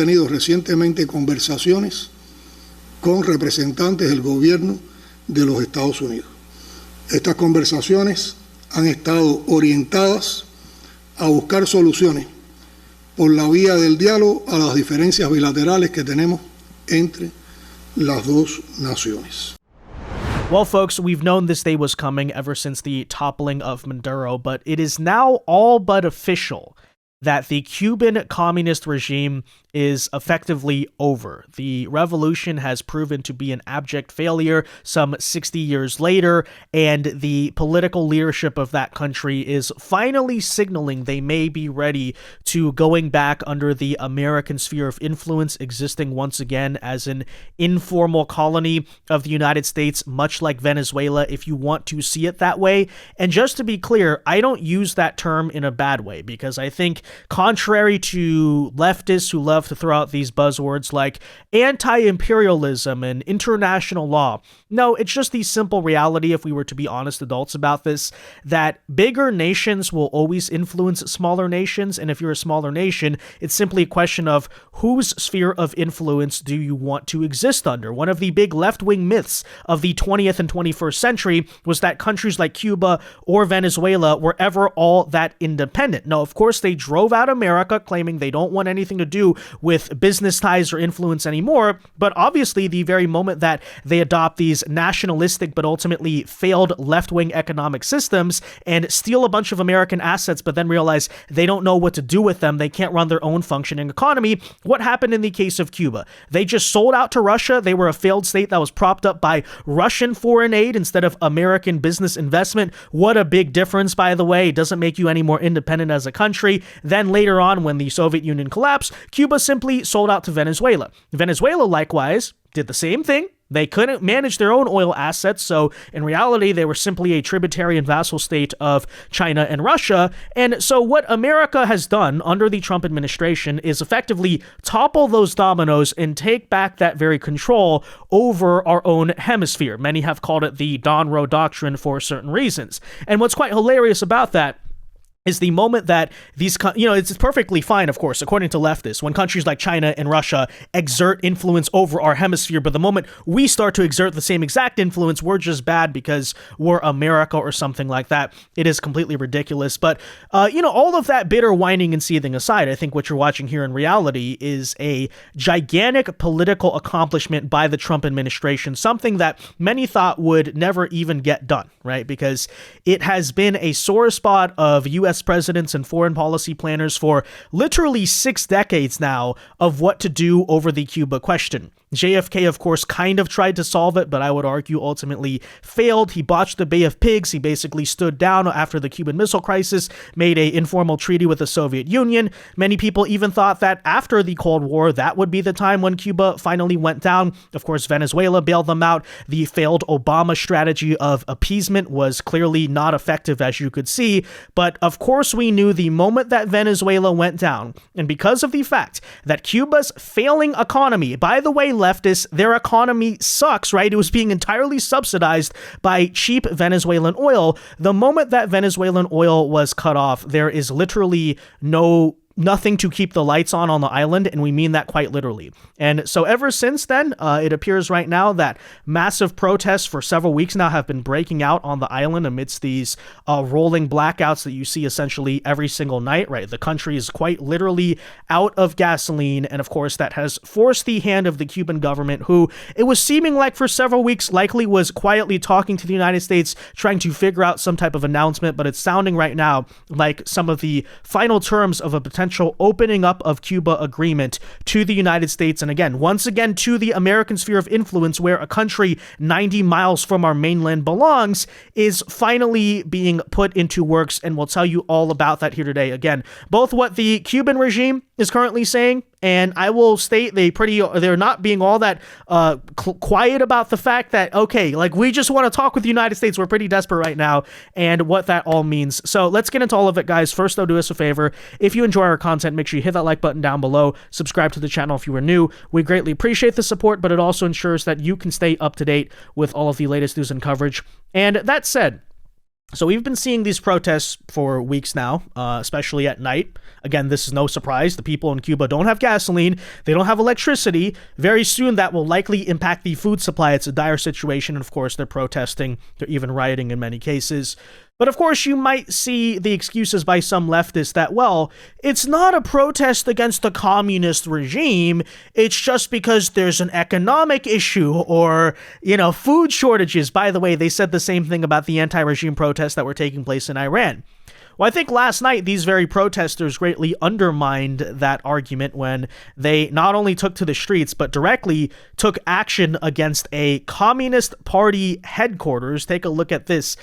tenido recientemente conversaciones con representantes del gobierno de los Estados Unidos. Estas conversaciones han estado orientadas a buscar soluciones por la vía del diálogo a las diferencias bilaterales que tenemos entre las dos naciones. Well, folks, we've known this day was coming ever since the toppling of Maduro, but it is now all but official that the Cuban communist regime is effectively over. The revolution has proven to be an abject failure some 60 years later, and the political leadership of that country is finally signaling they may be ready to going back under the American sphere of influence, existing once again as an informal colony of the United States, much like Venezuela, if you want to see it that way. And just to be clear, I don't use that term in a bad way, because I think contrary to leftists who love to throw out these buzzwords like anti-imperialism and international law. No, it's just the simple reality, if we were to be honest adults about this, that bigger nations will always influence smaller nations, and if you're a smaller nation, it's simply a question of whose sphere of influence do you want to exist under. One of the big left-wing myths of the 20th and 21st century was that countries like Cuba or Venezuela were ever all that independent. Now, of course, they drove out America, claiming they don't want anything to do with business ties or influence anymore, but obviously the very moment that they adopt these nationalistic but ultimately failed left-wing economic systems and steal a bunch of American assets but then realize they don't know what to do with them, they can't run their own functioning economy. What happened in the case of Cuba? They just sold out to Russia. They were a failed state that was propped up by Russian foreign aid instead of American business investment. What a big difference, by the way. It doesn't make you any more independent as a country. Then later on, when the Soviet Union collapsed, Cuba simply sold out to Venezuela. Venezuela, likewise, did the same thing. They couldn't manage their own oil assets, so in reality, they were simply a tributary and vassal state of China and Russia. And so what America has done under the Trump administration is effectively topple those dominoes and take back that very control over our own hemisphere. Many have called it the Don Roe Doctrine for certain reasons. And what's quite hilarious about that is the moment that these, it's perfectly fine, of course, according to leftists, when countries like China and Russia exert influence over our hemisphere, but the moment we start to exert the same exact influence, we're just bad because we're America or something like that. It is completely ridiculous. But, all of that bitter whining and seething aside, I think what you're watching here in reality is a gigantic political accomplishment by the Trump administration, something that many thought would never even get done, right? Because it has been a sore spot of U.S. presidents and foreign policy planners for literally 6 decades now of what to do over the Cuba question. JFK, of course, kind of tried to solve it, but I would argue ultimately failed. He botched the Bay of Pigs. He basically stood down after the Cuban Missile Crisis, made an informal treaty with the Soviet Union. Many people even thought that after the Cold War, that would be the time when Cuba finally went down. Of course, Venezuela bailed them out. The failed Obama strategy of appeasement was clearly not effective, as you could see. But of course, we knew the moment that Venezuela went down, and because of the fact that Cuba's failing economy, by the way, leftists, their economy sucks, right? It was being entirely subsidized by cheap Venezuelan oil. The moment that Venezuelan oil was cut off, there is literally nothing to keep the lights on the island, and we mean that quite literally. And so ever since then, it appears right now that massive protests for several weeks now have been breaking out on the island amidst these rolling blackouts that you see essentially every single night, right? The country is quite literally out of gasoline, and of course that has forced the hand of the Cuban government, who it was seeming like for several weeks likely was quietly talking to the United States, trying to figure out some type of announcement, but it's sounding right now like some of the final terms of a potential opening up of Cuba agreement to the United States, and again, once again, to the American sphere of influence, where a country 90 miles from our mainland belongs, is finally being put into works, and we'll tell you all about that here today. Again, both what the Cuban regime is currently saying, and I will state they're not being all that quiet about the fact that, okay, like, we just want to talk with the United States. We're pretty desperate right now, and what that all means. So let's get into all of it, guys. First, though, do us a favor. If you enjoy our content, make sure you hit that like button down below. Subscribe to the channel if you are new. We greatly appreciate the support, but it also ensures that you can stay up to date with all of the latest news and coverage. And that said, So we've been seeing these protests for weeks now, especially at night. Again, this is no surprise. The people in Cuba don't have gasoline. They don't have electricity. Very soon, that will likely impact the food supply. It's a dire situation. And of course, they're protesting. They're even rioting in many cases. But of course, you might see the excuses by some leftists that, well, it's not a protest against the communist regime. It's just because there's an economic issue or, food shortages. By the way, they said the same thing about the anti-regime protests that were taking place in Iran. Well, I think last night these very protesters greatly undermined that argument when they not only took to the streets, but directly took action against a Communist Party headquarters. Take a look at this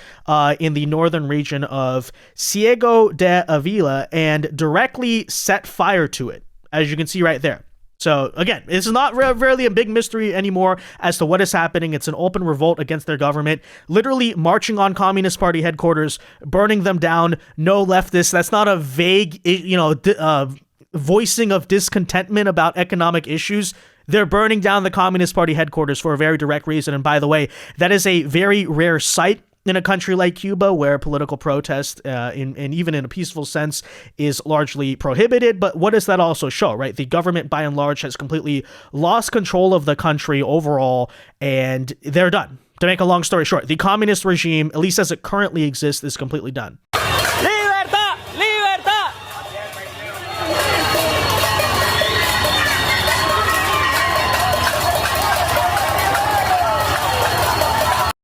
in the northern region of Ciego de Avila and directly set fire to it, as you can see right there. So again, it's not really a big mystery anymore as to what is happening. It's an open revolt against their government, literally marching on Communist Party headquarters, burning them down. No leftists. That's not a vague, voicing of discontentment about economic issues. They're burning down the Communist Party headquarters for a very direct reason. And by the way, that is a very rare sight in a country like Cuba, where political protest, and even in a peaceful sense, is largely prohibited. But what does that also show, right? The government, by and large, has completely lost control of the country overall, and they're done. To make a long story short, the communist regime, at least as it currently exists, is completely done. Libertad! Libertad!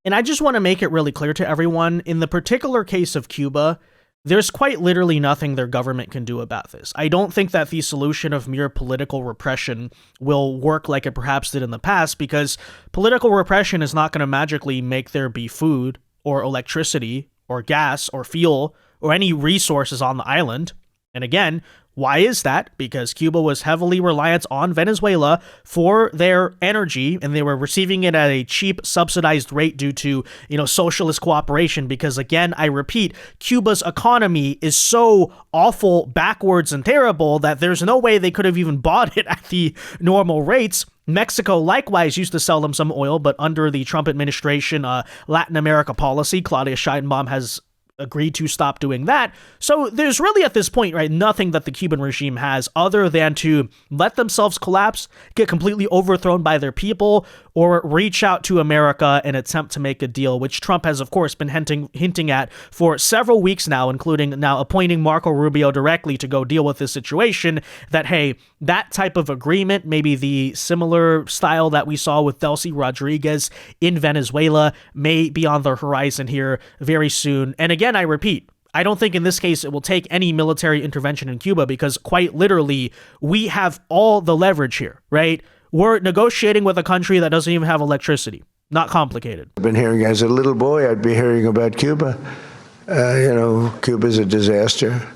And I just want to make it really clear to everyone, in the particular case of Cuba, there's quite literally nothing their government can do about this. I don't think that the solution of mere political repression will work like it perhaps did in the past, because political repression is not going to magically make there be food or electricity or gas or fuel or any resources on the island. And again, why is that? Because Cuba was heavily reliant on Venezuela for their energy, and they were receiving it at a cheap, subsidized rate due to, socialist cooperation. Because again, I repeat, Cuba's economy is so awful, backwards, and terrible that there's no way they could have even bought it at the normal rates. Mexico likewise used to sell them some oil, but under the Trump administration Latin America policy, Claudia Sheinbaum has agreed to stop doing that. So there's really at this point, right, nothing that the Cuban regime has other than to let themselves collapse, get completely overthrown by their people, or reach out to America and attempt to make a deal, which Trump has, of course, been hinting at for several weeks now, including now appointing Marco Rubio directly to go deal with this situation, that, hey, that type of agreement, maybe the similar style that we saw with Delcy Rodriguez in Venezuela, may be on the horizon here very soon. And again, I repeat, I don't think in this case it will take any military intervention in Cuba, because quite literally, we have all the leverage here, right? We're negotiating with a country that doesn't even have electricity. Not complicated. I've been hearing, as a little boy, I'd be hearing about Cuba. Cuba's a disaster.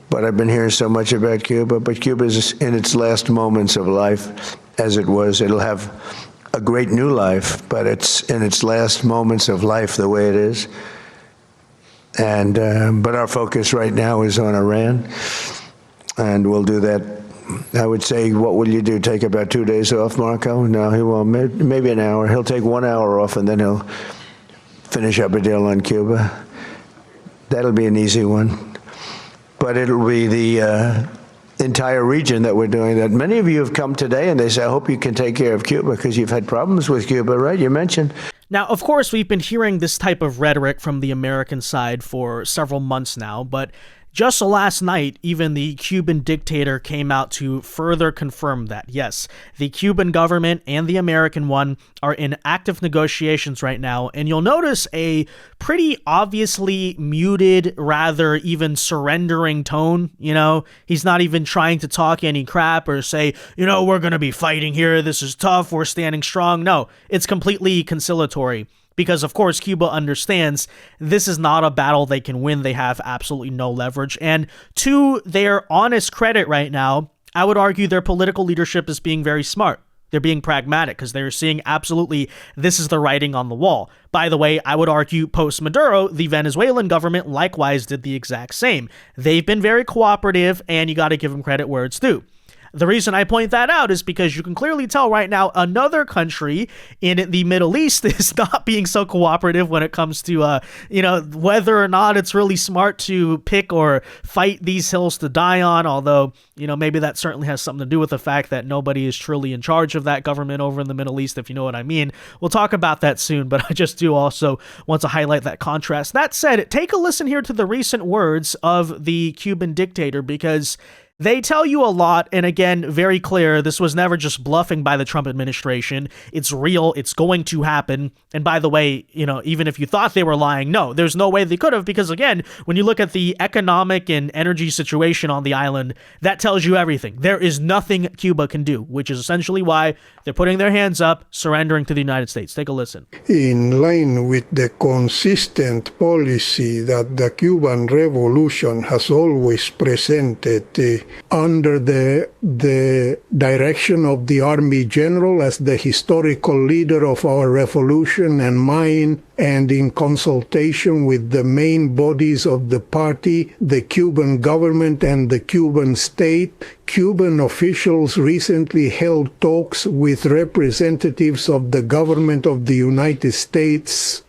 But I've been hearing so much about Cuba. But Cuba is in its last moments of life, as it was. It'll have a great new life, but it's in its last moments of life the way it is. And but our focus right now is on Iran, and we'll do that. I would say, what will you do? Take about 2 days off, Marco? No, he won't. Maybe an hour. He'll take 1 hour off, and then he'll finish up a deal on Cuba. That'll be an easy one. But it'll be the entire region that we're doing that. Many of you have come today, and they say, I hope you can take care of Cuba, because you've had problems with Cuba, right? You mentioned. Now, of course, we've been hearing this type of rhetoric from the American side for several months now, but just last night, even the Cuban dictator came out to further confirm that, yes, the Cuban government and the American one are in active negotiations right now. And you'll notice a pretty obviously muted, rather even surrendering tone. He's not even trying to talk any crap or say, we're going to be fighting here. This is tough. We're standing strong. No, it's completely conciliatory. Because, of course, Cuba understands this is not a battle they can win. They have absolutely no leverage. And to their honest credit right now, I would argue their political leadership is being very smart. They're being pragmatic because they're seeing absolutely this is the writing on the wall. By the way, I would argue post-Maduro, the Venezuelan government likewise did the exact same. They've been very cooperative, and you got to give them credit where it's due. the reason I point that out is because you can clearly tell right now another country in the Middle East is not being so cooperative when it comes to, whether or not it's really smart to pick or fight these hills to die on, although, maybe that certainly has something to do with the fact that nobody is truly in charge of that government over in the Middle East, if you know what I mean. We'll talk about that soon, but I just do also want to highlight that contrast. That said, take a listen here to the recent words of the Cuban dictator, because they tell you a lot, and again, very clear, this was never just bluffing by the Trump administration. It's real, it's going to happen, and by the way, even if you thought they were lying, no, there's no way they could have, because again, when you look at the economic and energy situation on the island, that tells you everything. There is nothing Cuba can do, which is essentially why they're putting their hands up, surrendering to the United States. Take a listen. In line with the consistent policy that the Cuban Revolution has always presented, under the direction of the Army General as the historical leader of our revolution and mine, and in consultation with the main bodies of the party, the Cuban government and the Cuban state, Cuban officials recently held talks with representatives of the government of the United States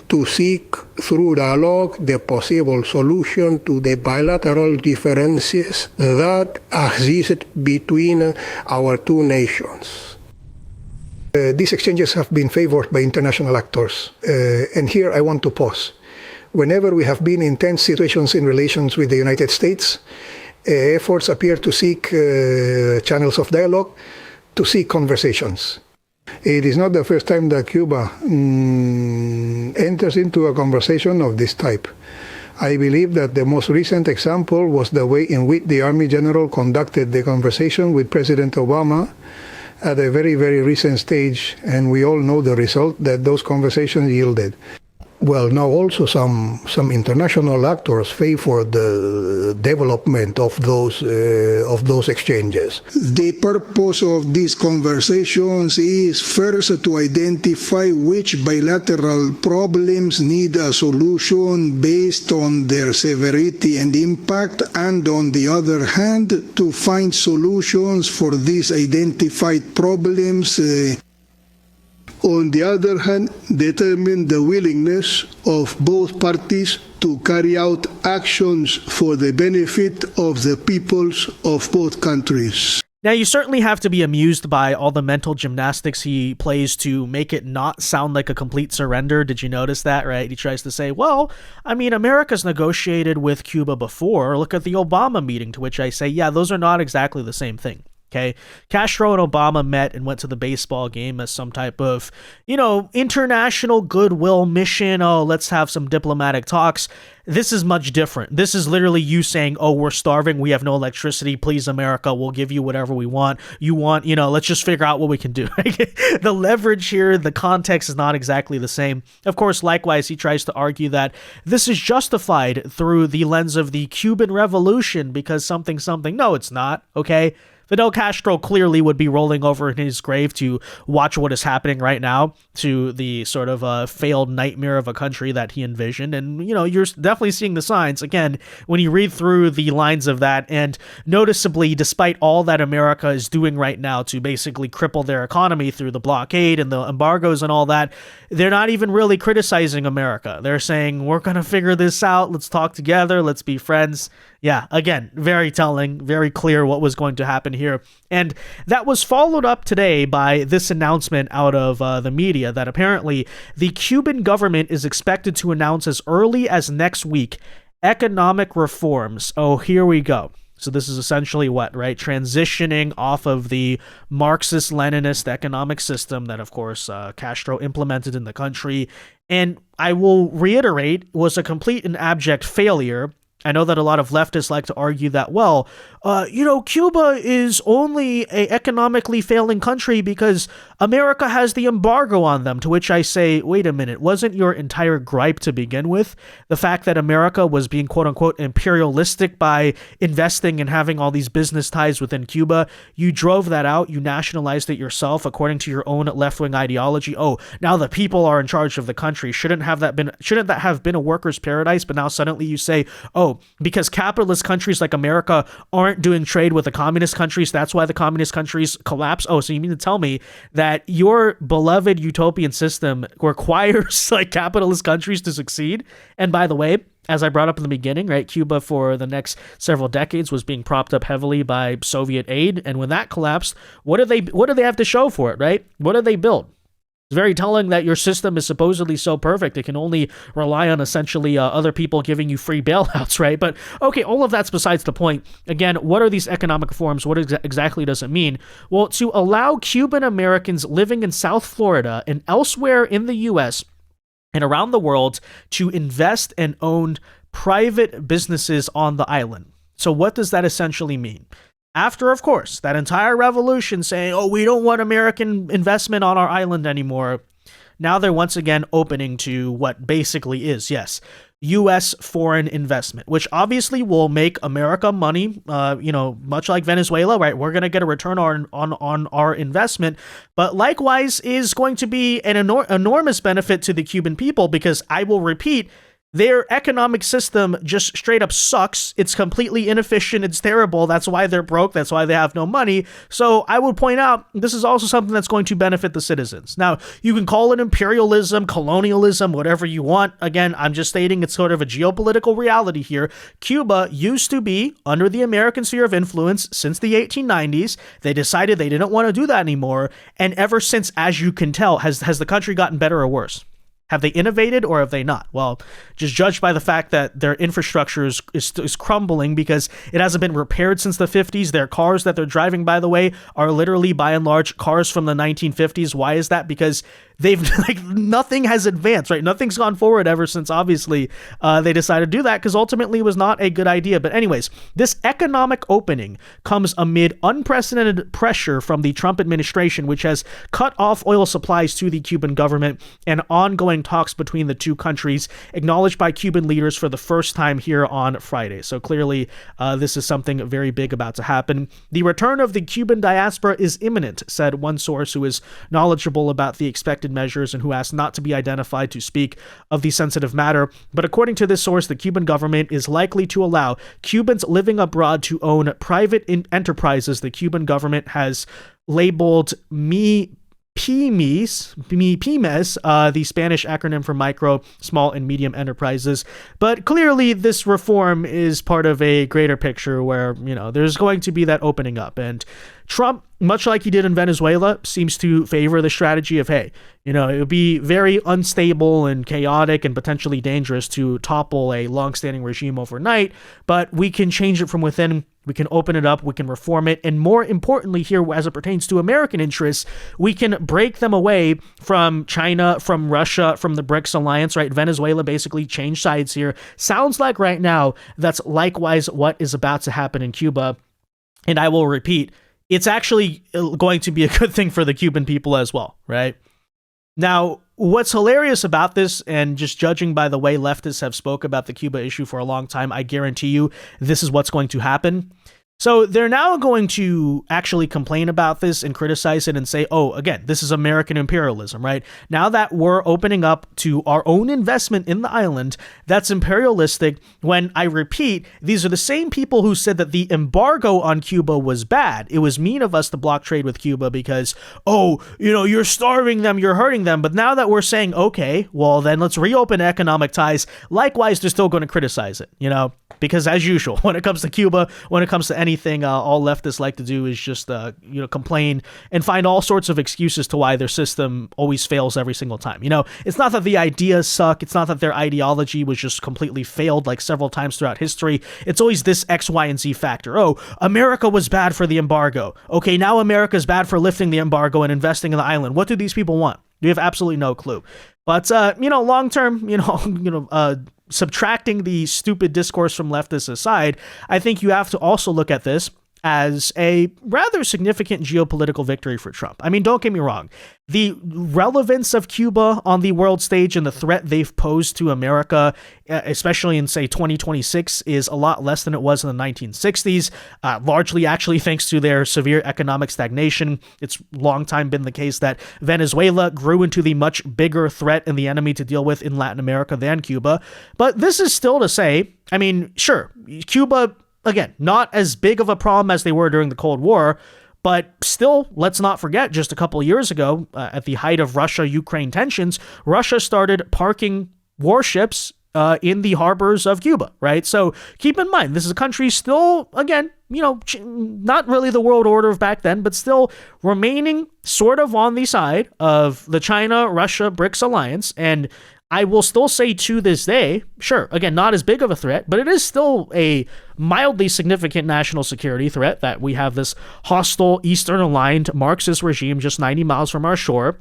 to seek, through dialogue, the possible solution to the bilateral differences that exist between our two nations. These exchanges have been favored by international actors, and here I want to pause. Whenever we have been in tense situations in relations with the United States, efforts appear to seek channels of dialogue, to seek conversations. It is not the first time that Cuba enters into a conversation of this type. I believe that the most recent example was the way in which the Army General conducted the conversation with President Obama at a very, very recent stage, and we all know the result that those conversations yielded. Well, now also some international actors favor the development of those exchanges. The purpose of these conversations is first to identify which bilateral problems need a solution based on their severity and impact, and on the other hand, to find solutions for these identified problems. On the other hand, determine the willingness of both parties to carry out actions for the benefit of the peoples of both countries. Now, you certainly have to be amused by all the mental gymnastics he plays to make it not sound like a complete surrender. Did you notice that, right? He tries to say, well, America's negotiated with Cuba before. Look at the Obama meeting, to which I say, yeah, those are not exactly the same thing. Okay, Castro and Obama met and went to the baseball game as some type of, international goodwill mission. Oh, let's have some diplomatic talks. This is much different. This is literally you saying, oh, we're starving. We have no electricity. Please, America, we'll give you whatever we want. You want, let's just figure out what we can do. The leverage here, the context is not exactly the same. Of course, likewise, he tries to argue that this is justified through the lens of the Cuban Revolution because something. No, it's not. Okay. Fidel Castro clearly would be rolling over in his grave to watch what is happening right now to the sort of failed nightmare of a country that he envisioned. And, you're definitely seeing the signs, again, when you read through the lines of that. And noticeably, despite all that America is doing right now to basically cripple their economy through the blockade and the embargoes and all that, they're not even really criticizing America. They're saying, we're going to figure this out. Let's talk together. Let's be friends. Yeah, again, very telling, very clear what was going to happen here. And that was followed up today by this announcement out of the media that apparently the Cuban government is expected to announce as early as next week economic reforms. Oh, here we go. So this is essentially what, right? Transitioning off of the Marxist-Leninist economic system that, of course, Castro implemented in the country. And I will reiterate, was a complete and abject failure. I know that a lot of leftists like to argue that, well, Cuba is only an economically failing country because America has the embargo on them, to which I say, wait a minute, wasn't your entire gripe to begin with the fact that America was being quote-unquote imperialistic by investing and having all these business ties within Cuba? You drove that out, you nationalized it yourself according to your own left-wing ideology. Oh, now the people are in charge of the country. Shouldn't that have been a workers' paradise? But now suddenly you say, oh, oh, because capitalist countries like America aren't doing trade with the communist countries, that's why the communist countries collapse. Oh, so you mean to tell me that your beloved utopian system requires like capitalist countries to succeed? And by the way, as I brought up in the beginning, right, Cuba for the next several decades was being propped up heavily by Soviet aid, and when that collapsed, what do they have to show for it, right? What did they build? It's very telling that your system is supposedly so perfect it can only rely on essentially other people giving you free bailouts, right? But okay, all of that's besides the point. Again, what are these economic reforms? What exactly does it mean? Well, to allow Cuban Americans living in South Florida and elsewhere in the U.S. and around the world to invest and own private businesses on the island. So what does that essentially mean? After, of course, that entire revolution saying, oh, we don't want American investment on our island anymore, now they're once again opening to what basically is, yes, U.S. foreign investment, which obviously will make America money, much like Venezuela, right? We're going to get a return on our investment, but likewise is going to be an enormous benefit to the Cuban people because I will repeat, their economic system just straight up sucks. It's completely inefficient. It's terrible. That's why they're broke. That's why they have no money. So I would point out this is also something that's going to benefit the citizens. Now, you can call it imperialism, colonialism, whatever you want. Again, I'm just stating it's sort of a geopolitical reality here. Cuba used to be under the American sphere of influence since the 1890s. They decided they didn't want to do that anymore. And ever since, as you can tell, has the country gotten better or worse? Have they innovated or have they not? Well, just judged by the fact that their infrastructure is crumbling because it hasn't been repaired since the 50s. Their cars that they're driving, by the way, are literally by and large cars from the 1950s. Why is that? Because they've nothing has advanced, right? Nothing's gone forward ever since, obviously, they decided to do that because ultimately it was not a good idea. But anyways, this economic opening comes amid unprecedented pressure from the Trump administration, which has cut off oil supplies to the Cuban government and ongoing talks between the two countries acknowledged by Cuban leaders for the first time here on Friday. So clearly, this is something very big about to happen. The return of the Cuban diaspora is imminent, said one source who is knowledgeable about the expected measures and who asked not to be identified to speak of the sensitive matter. But according to this source, the Cuban government is likely to allow Cubans living abroad to own private enterprises the Cuban government has labeled pymes, the Spanish acronym for micro, small, and medium enterprises. But clearly, this reform is part of a greater picture where, there's going to be that opening up. And Trump, much like he did in Venezuela, seems to favor the strategy of, hey, it would be very unstable and chaotic and potentially dangerous to topple a long-standing regime overnight, but we can change it from within. We can open it up, we can reform it, and more importantly here, as it pertains to American interests, we can break them away from China, from Russia, from the BRICS alliance, right? Venezuela basically changed sides here. Sounds like right now that's likewise what is about to happen in Cuba. And I will repeat, it's actually going to be a good thing for the Cuban people as well, right? Now, what's hilarious about this, and just judging by the way leftists have spoke about the Cuba issue for a long time, I guarantee you this is what's going to happen. So they're now going to actually complain about this and criticize it and say, oh, again, this is American imperialism, right? Now that we're opening up to our own investment in the island, that's imperialistic, when I repeat, these are the same people who said that the embargo on Cuba was bad. It was mean of us to block trade with Cuba because, you're starving them, you're hurting them. But now that we're saying, okay, well, then let's reopen economic ties. Likewise, they're still going to criticize it, because as usual, when it comes to Cuba, when it comes to anything, all leftists like to do is just, complain and find all sorts of excuses to why their system always fails every single time. It's not that the ideas suck. It's not that their ideology was just completely failed like several times throughout history. It's always this X, Y, and Z factor. Oh, America was bad for the embargo. Okay, now America's bad for lifting the embargo and investing in the island. What do these people want? We have absolutely no clue. But, long term, subtracting the stupid discourse from leftists aside, I think you have to also look at this as a rather significant geopolitical victory for Trump. I mean, don't get me wrong. The relevance of Cuba on the world stage and the threat they've posed to America, especially in, say, 2026, is a lot less than it was in the 1960s, largely actually thanks to their severe economic stagnation. It's long time been the case that Venezuela grew into the much bigger threat and the enemy to deal with in Latin America than Cuba. But this is still to say, I mean, sure, Cuba, again, not as big of a problem as they were during the Cold War, but still, let's not forget, just a couple of years ago, at the height of Russia-Ukraine tensions, Russia started parking warships in the harbors of Cuba, right? So keep in mind, this is a country still, again, you know, not really the world order of back then, but still remaining sort of on the side of the China-Russia-BRICS alliance. And I will still say to this day, sure, again, not as big of a threat, but it is still a mildly significant national security threat that we have this hostile, Eastern-aligned Marxist regime just 90 miles from our shore.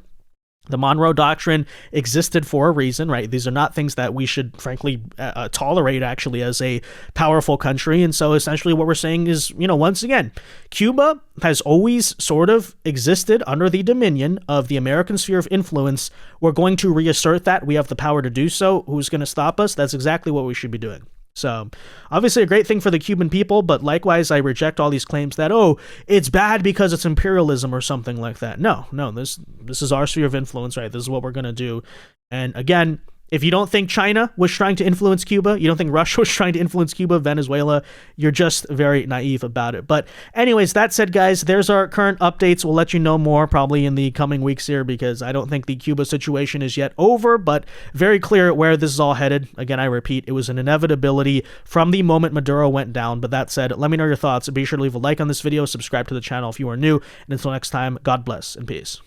The Monroe Doctrine existed for a reason, right? These are not things that we should, frankly, tolerate, actually, as a powerful country. And so essentially what we're saying is, you know, once again, Cuba has always sort of existed under the dominion of the American sphere of influence. We're going to reassert that. We have the power to do so. Who's going to stop us? That's exactly what we should be doing. So obviously a great thing for the Cuban people, but likewise, I reject all these claims that, oh, it's bad because it's imperialism or something like that. No, this is our sphere of influence, right? This is what we're going to do. And again, if you don't think China was trying to influence Cuba, you don't think Russia was trying to influence Cuba, Venezuela, you're just very naive about it. But anyways, that said, guys, there's our current updates. We'll let you know more probably in the coming weeks here, because I don't think the Cuba situation is yet over, but very clear where this is all headed. Again, I repeat, it was an inevitability from the moment Maduro went down. But that said, let me know your thoughts. Be sure to leave a like on this video, subscribe to the channel if you are new, and until next time, God bless and peace.